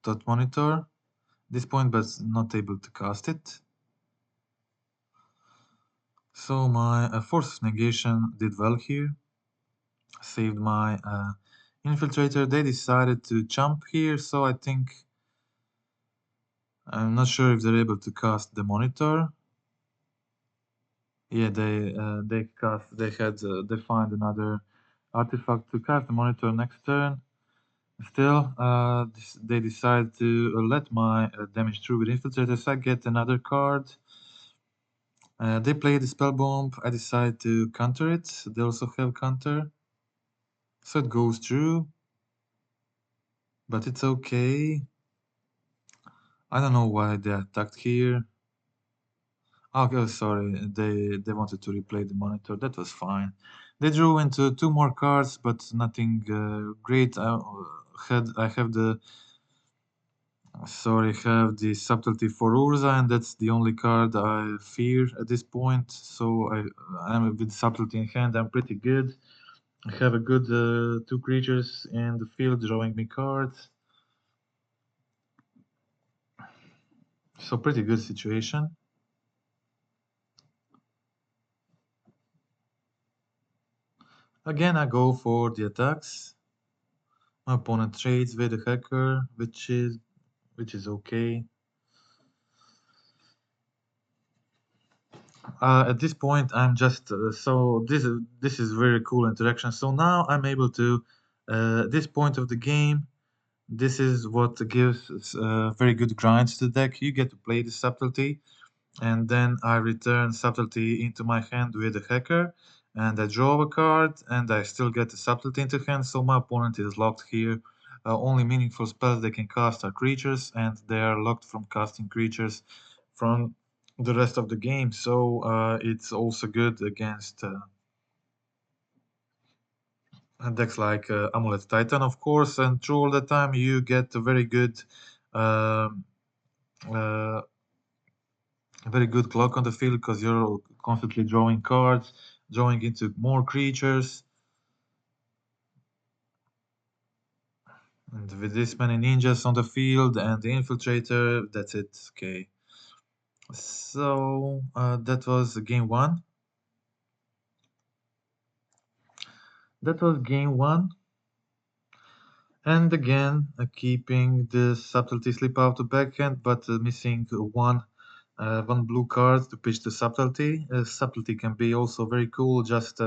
Speaker 1: Dot Monitor at this point, but not able to cast it. So my Force of Negation did well here. Saved my Infiltrator. They decided to jump here, so I think I'm not sure if they're able to cast the Monitor. Yeah, they find another artifact to cast the Monitor next turn. Still, they decide to let my damage through with Infiltrator, so I get another card. They play the Spell Bomb. I decide to counter it. They also have counter. So it goes through. But it's okay. I don't know why they attacked here. Okay, sorry. They wanted to replay the Monitor. That was fine. They drew into 2 more cards, but nothing great. I have the Subtlety for Urza, and that's the only card I fear at this point. So I'm with Subtlety in hand. I'm pretty good. I have a good 2 creatures in the field drawing me cards. So pretty good situation. Again, I go for the attacks. My opponent trades with a hacker, which is okay. At this point, I'm just so this is very cool interaction. So now I'm able to this point of the game. This is what gives very good grinds to the deck. You get to play the subtlety, and then I return subtlety into my hand with a hacker, and I draw a card, and I still get the subtlety into hand. So my opponent is locked here. Only meaningful spells they can cast are creatures, and they are locked from casting creatures from the rest of the game. So it's also good against decks like Amulet Titan, of course. And through all the time, you get a um, uh, very good clock on the field because you're constantly drawing cards, drawing into more creatures. And with this many ninjas on the field and the infiltrator, that's it. Okay. So that was game one. That was game one. And again, keeping the subtlety slip out the backhand, but missing one blue card to pitch the subtlety. Subtlety can be also very cool. Just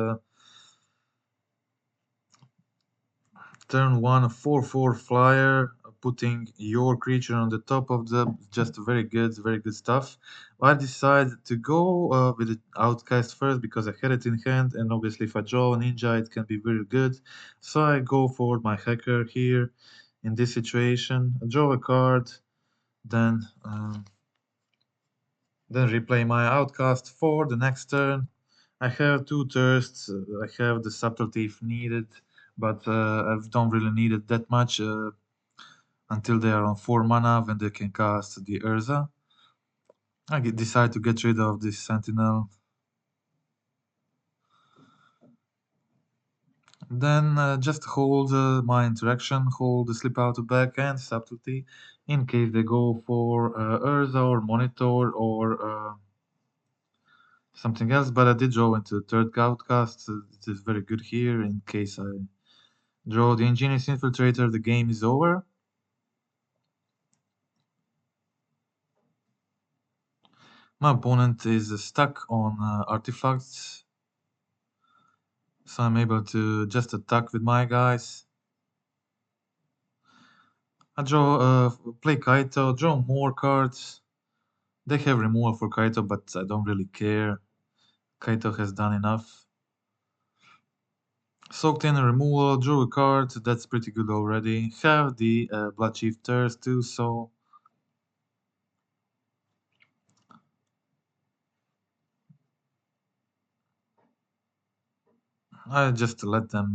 Speaker 1: turn one 4/4 flyer, putting your creature on the top of the just very good stuff. I decided to go with the outcast first because I had it in hand, and obviously if I draw a ninja, it can be very good. So I go for my hacker here in this situation. I draw a card, then replay my outcast for the next turn. I have two thirsts. I have the subtlety if needed, but I don't really need it that much until they are on 4 mana when they can cast the Urza. Decide to get rid of this Sentinel. Then just hold my interaction, hold the slip out of back and subtlety in case they go for Urza or Monitor or something else. But I did draw into third outcast. It is very good here in case I draw the Ingenious Infiltrator, the game is over. My opponent is stuck on artifacts, so I'm able to just attack with my guys. I play Kaito, draw more cards. They have removal for Kaito, but I don't really care. Kaito has done enough. Soaked in a removal, drew a card, that's pretty good already. Have the Blood Chief Thirst too, so I just let them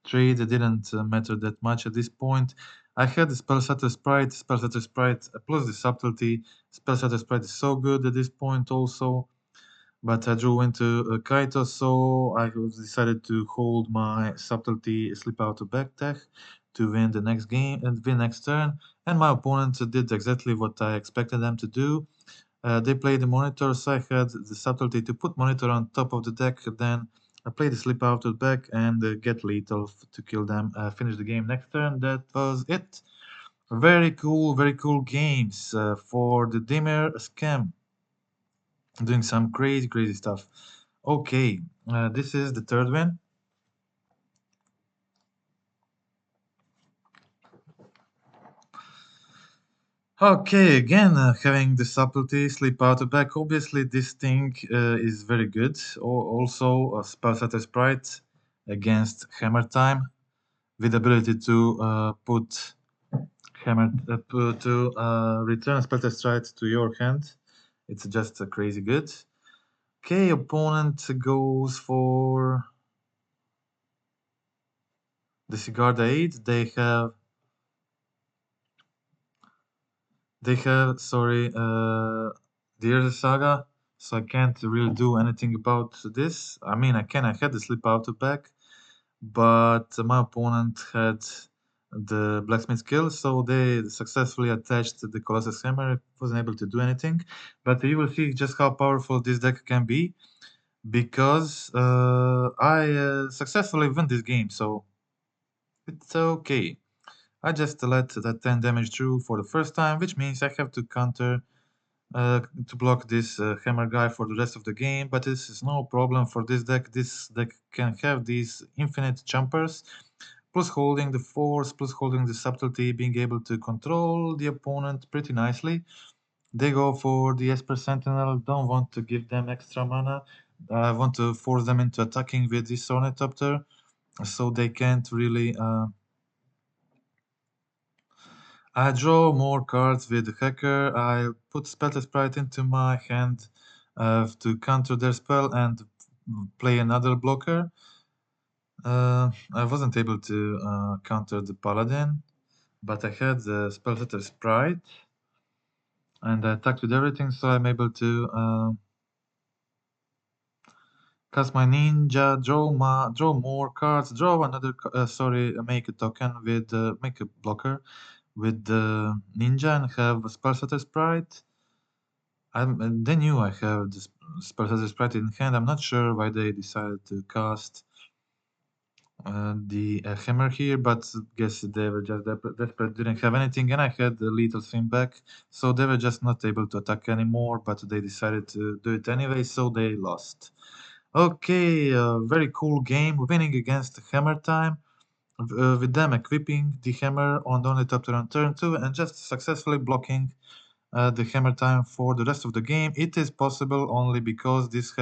Speaker 1: trade. It didn't matter that much at this point. I had the Spellsetter Sprite plus the Subtlety. Spellsetter Sprite is so good at this point also. But I drew into Kaito, so I decided to hold my Subtlety Slip Out to Backtech to win the next game and win next turn. And my opponent did exactly what I expected them to do. They played the Monitor, so I had the Subtlety to put Monitor on top of the deck. Then I played the Slip Out to the back and get Lethal to kill them. Finish the game next turn. That was it. Very cool games for the Dimir scam. Doing some crazy stuff. Okay, this is the third win. Okay, again, having the subtlety slip out the back. Obviously, this thing is very good. Also, Spellsetter Sprite against Hammer Time with ability to put return Spellsetter Sprite to your hand. It's just crazy good. Okay, opponent goes for the Sigarda 8. They have, sorry, the Urza Saga, so I can't really do anything about this. I mean, I had the slip out of back, but my opponent had the Blacksmith skill, so they successfully attached the Colossus Hammer. Wasn't able to do anything, but you will see just how powerful this deck can be. because I successfully win this game, so it's okay. I just let that 10 damage through for the first time, which means I have to counter to block this hammer guy for the rest of the game, but this is no problem for this deck. This deck can have these infinite jumpers, plus holding the force, plus holding the subtlety, being able to control the opponent pretty nicely. They go for the Esper Sentinel, don't want to give them extra mana. I want to force them into attacking with this Ornithopter, so they can't really. I draw more cards with the Hacker. I put Spell Sprite into my hand to counter their spell and play another blocker. I wasn't able to counter the Paladin, but I had the Spellsetter Sprite and I attacked with everything, so I'm able to cast my ninja, draw more cards, draw another, make a token with, make a blocker with the ninja and have a Spellsetter Sprite. They knew I have this Spellsetter Sprite in hand. I'm not sure why they decided to cast the hammer here, but guess they were just desperate, didn't have anything, and I had the lethal swing back, so they were just not able to attack anymore, but they decided to do it anyway, so they lost. Okay, very cool game, winning against Hammer Time, with them equipping the hammer on the only top turn on turn 2 and just successfully blocking the hammer time for the rest of the game. It is possible only because this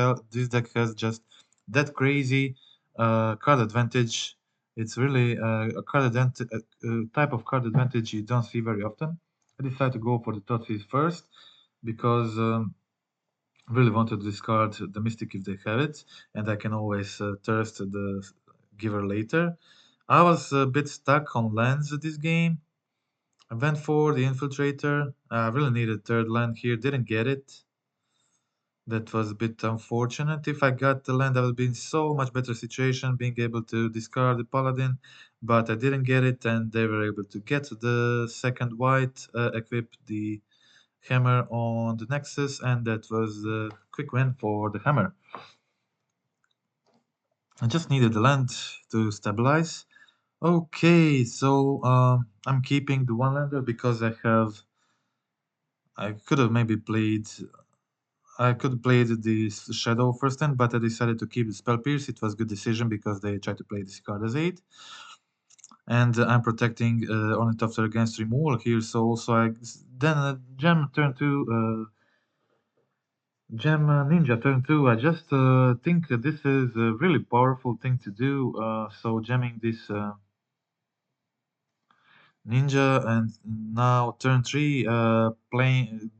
Speaker 1: deck has just that crazy card advantage. It's really a type of card advantage you don't see very often. I decided to go for the Totsis first because really wanted to discard the Mystic if they have it, and I can always thirst the giver later. I was a bit stuck on lands this game. I went for the Infiltrator. I really needed third land here, didn't get it. That was a bit unfortunate. If I got the land, I would be in so much better situation, being able to discard the Paladin, but I didn't get it, and they were able to get the second white, equip the hammer on the Nexus, and that was a quick win for the hammer. I just needed the land to stabilize. Okay, so I'm keeping the one lander because I could have maybe played. I could have played the Shadow first then, but I decided to keep the Spell Pierce. It was a good decision because they tried to play this card as 8. And I'm protecting Ornithopter against removal here, so also then Gem turn 2, Gem Ninja turn 2. I just think this is a really powerful thing to do, so gemming this Ninja, and now turn 3,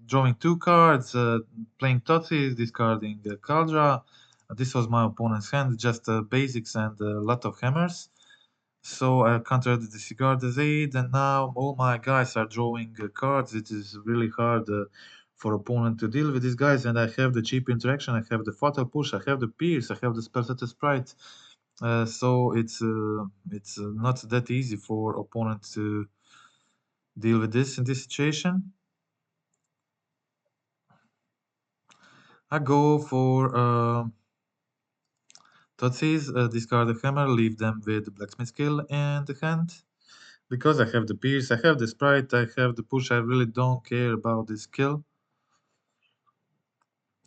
Speaker 1: drawing 2 cards, playing Totsi, discarding Kaldra. This was my opponent's hand, just basics and a lot of hammers. So I countered the Discard as 8, and now all my guys are drawing cards. It is really hard for opponent to deal with these guys, and I have the cheap interaction, I have the Fatal Push, I have the Pierce, I have the Spellsetter Sprite. So it's not that easy for opponent to deal with this in this situation. I go for Totsis, discard the hammer, leave them with the blacksmith skill in the hand. Because I have the pierce, I have the sprite, I have the push, I really don't care about this skill.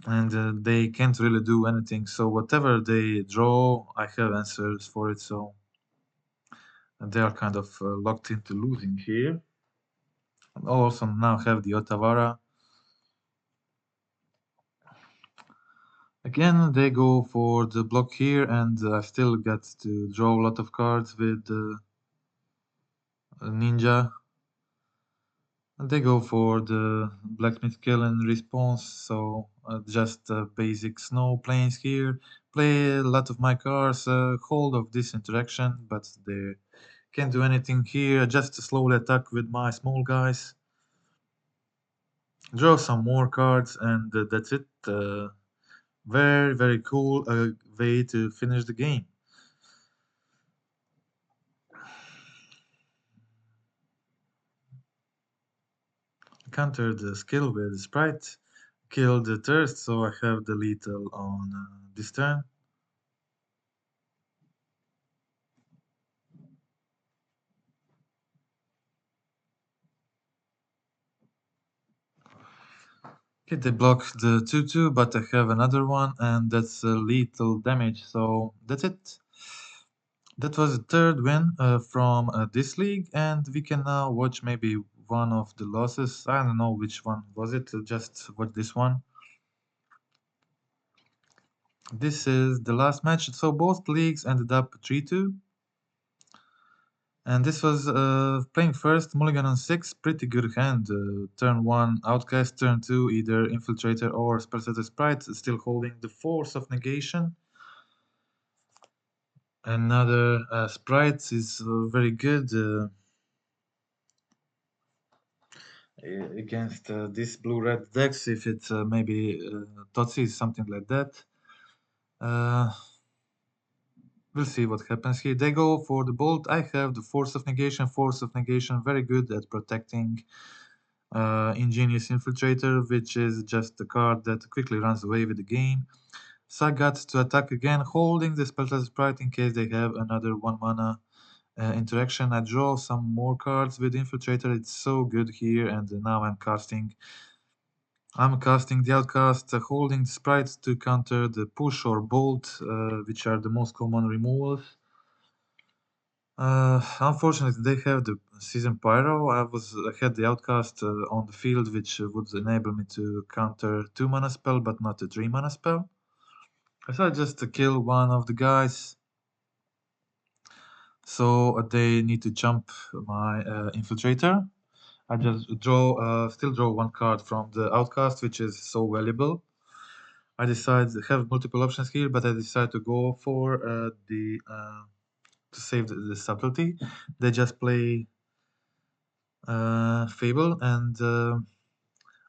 Speaker 1: And they can't really do anything, so whatever they draw, I have answers for it, so they are kind of locked into losing here. And also now have the Otawara. Again, they go for the block here, and I still get to draw a lot of cards with Ninja. And they go for the blacksmith skill in response, so just basic snow planes here. Play a lot of my cards, hold of this interaction, but they can't do anything here. Just slowly attack with my small guys. Draw some more cards, and that's it. Very, very cool way to finish the game. Counter the skill with Sprite. Kill the thirst, so I have the lethal on this turn. Okay, they block the 2-2, but I have another one, and that's lethal damage, so that's it. That was the third win from this league, and we can now watch maybe one of the losses. I don't know which one was it, just watch this one. This is the last match, so both leagues ended up 3-2. And this was playing first, Mulligan on 6, pretty good hand. Turn 1, Outcast, turn 2, either Infiltrator or Spellsetter Sprite, still holding the Force of Negation. Another Sprite is very good against this blue-red decks, if it's maybe Totsi, something like that. We'll see what happens here. They go for the Bolt. I have the Force of Negation. Force of Negation, very good at protecting Ingenious Infiltrator, which is just a card that quickly runs away with the game. Sagat to attack again, holding the Spelltest Sprite in case they have another 1 mana interaction. I draw some more cards with Infiltrator. It's so good here, and now I'm casting the Outcast, holding the Sprites to counter the Push or Bolt, which are the most common removals. Unfortunately, they have the Season Pyro. I had the Outcast on the field, which would enable me to counter 2 mana spell, but not a 3 mana spell. So I just kill one of the guys. So they need to jump my Infiltrator. I just still draw one card from the Outcast, which is so valuable. I decide to have multiple options here, but I decide to go for to save the subtlety. They just play Fable, and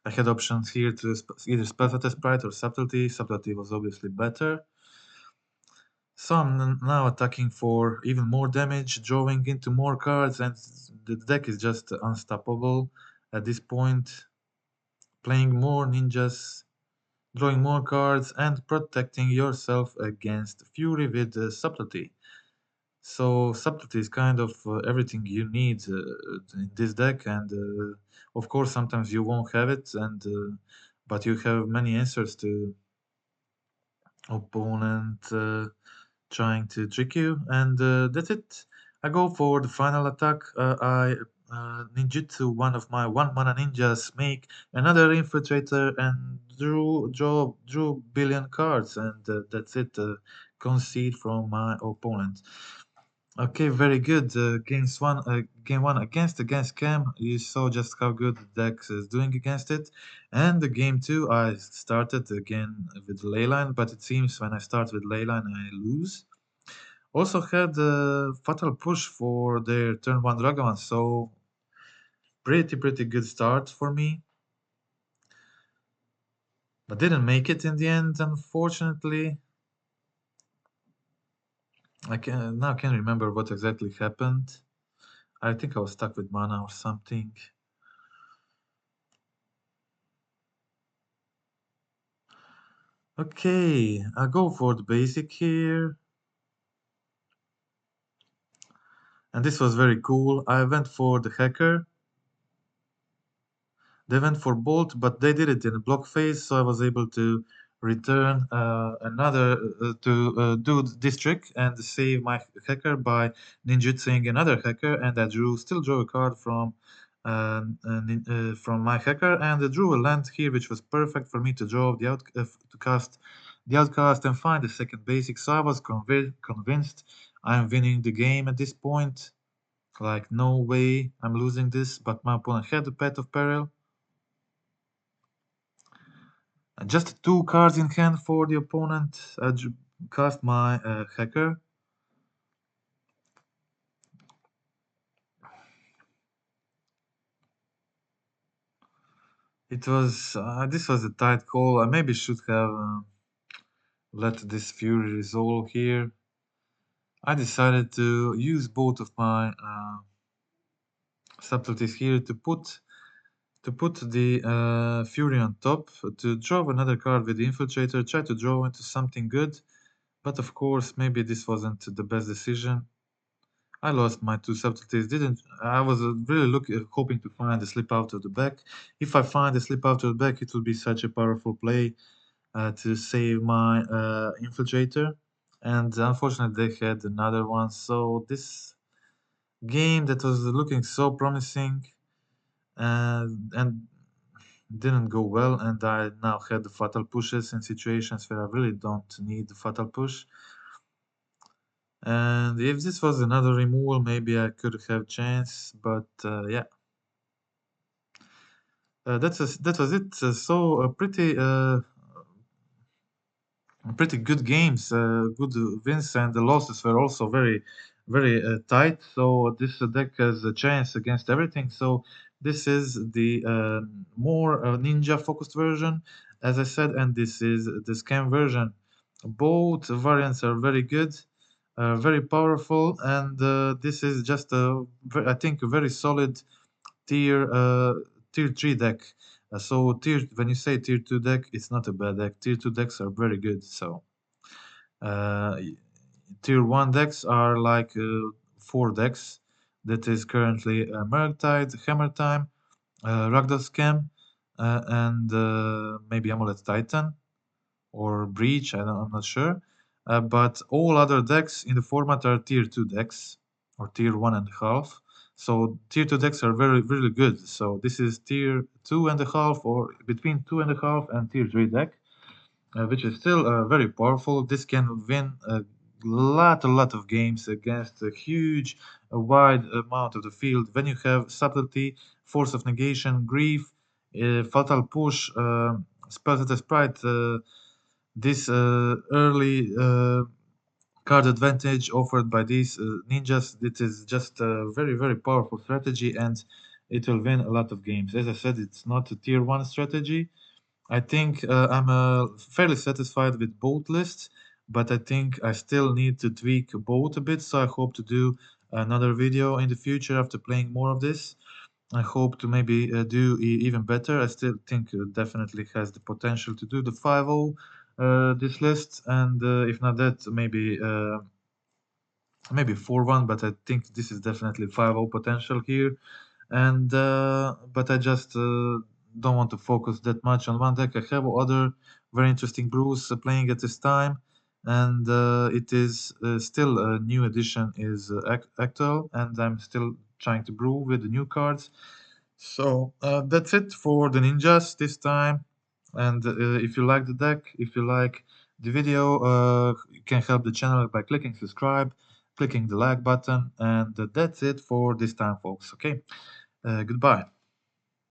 Speaker 1: I had options here to either Spellfetter Sprite or Subtlety. Subtlety was obviously better. So I'm now attacking for even more damage, drawing into more cards, and the deck is just unstoppable at this point. Playing more ninjas, drawing more cards, and protecting yourself against Fury with Subtlety. So Subtlety is kind of everything you need in this deck, and of course sometimes you won't have it, and but you have many answers to opponent trying to trick you, and that's it. I go for the final attack. I ninjutsu one of my 1 mana ninjas, make another infiltrator, and drew billion cards, and that's it. Concede from my opponent. Okay, very good. Game one against Cam. You saw just how good the deck is doing against it. And the game two, I started again with Leyline, but it seems when I start with Leyline, I lose. Also had a fatal push for their turn one Ragavan, so pretty good start for me. But didn't make it in the end, unfortunately. I can't remember what exactly happened. I think I was stuck with mana or something. Okay, I go for the basic here. And this was very cool. I went for the hacker. They went for bolt, but they did it in a block phase, so I was able to return another to do this trick and save my hacker by ninjutsuing another hacker, and I still drew a card from my hacker, and I drew a land here, which was perfect for me to draw to cast the outcast and find the second basic. So I was convinced I'm winning the game at this point. Like, no way I'm losing this, but my opponent had the Path of Peril. Just 2 cards in hand for the opponent. I cast my hacker. This was a tight call. I maybe should have let this Fury resolve here. I decided to use both of my subtleties here to To put the Fury on top, to draw another card with the Infiltrator, try to draw into something good, but of course maybe this wasn't the best decision. I lost my two subtleties. Didn't I was really hoping to find a slip out of the back. If I find a slip out of the back, it will be such a powerful play to save my Infiltrator. And unfortunately, they had another one. So this game that was looking so promising and didn't go well, and I now had the fatal pushes in situations where I really don't need the fatal push. And if this was another removal, maybe I could have chance, but yeah. That was it. So pretty good games, good wins, and the losses were also very tight. So this deck has a chance against everything. So this is the more ninja focused version, as I said, and this is the scam version. Both variants are very good, very powerful, and this is just I think a very solid tier tier 3 deck. So when you say tier 2 deck, it's not a bad deck. Tier 2 decks are very good. So uh, tier 1 decks are like 4 decks. That is currently Murktide, Hammer Time, Ragdoll Scam, and maybe Amulet Titan or Breach. I'm not sure. But all other decks in the format are tier 2 decks or tier 1.5. So tier 2 decks are really good. So this is tier 2.5 or between 2.5 and tier 3 deck, which is still very powerful. This can win a lot of games against a huge, a wide amount of the field. When you have subtlety, force of negation, grief, fatal push, spell the sprite, this early card advantage offered by these ninjas, it is just a very powerful strategy, and it will win a lot of games. As I said, it's not a tier 1 strategy. I think I'm fairly satisfied with both lists, but I think I still need to tweak both a bit, so I hope to do another video in the future after playing more of this. I hope to maybe do even better. I still think definitely has the potential to do the 5-0 this list, and if not that, maybe 4-1. But I think this is definitely 5-0 potential here. And but I just don't want to focus that much on one deck. I have other very interesting brews playing at this time, and it is still a new edition is actual, and I'm still trying to brew with the new cards. So that's it for the ninjas this time. And if you like the deck, if you like the video, you can help the channel by clicking subscribe, clicking the like button, and that's it for this time, folks. Okay, goodbye.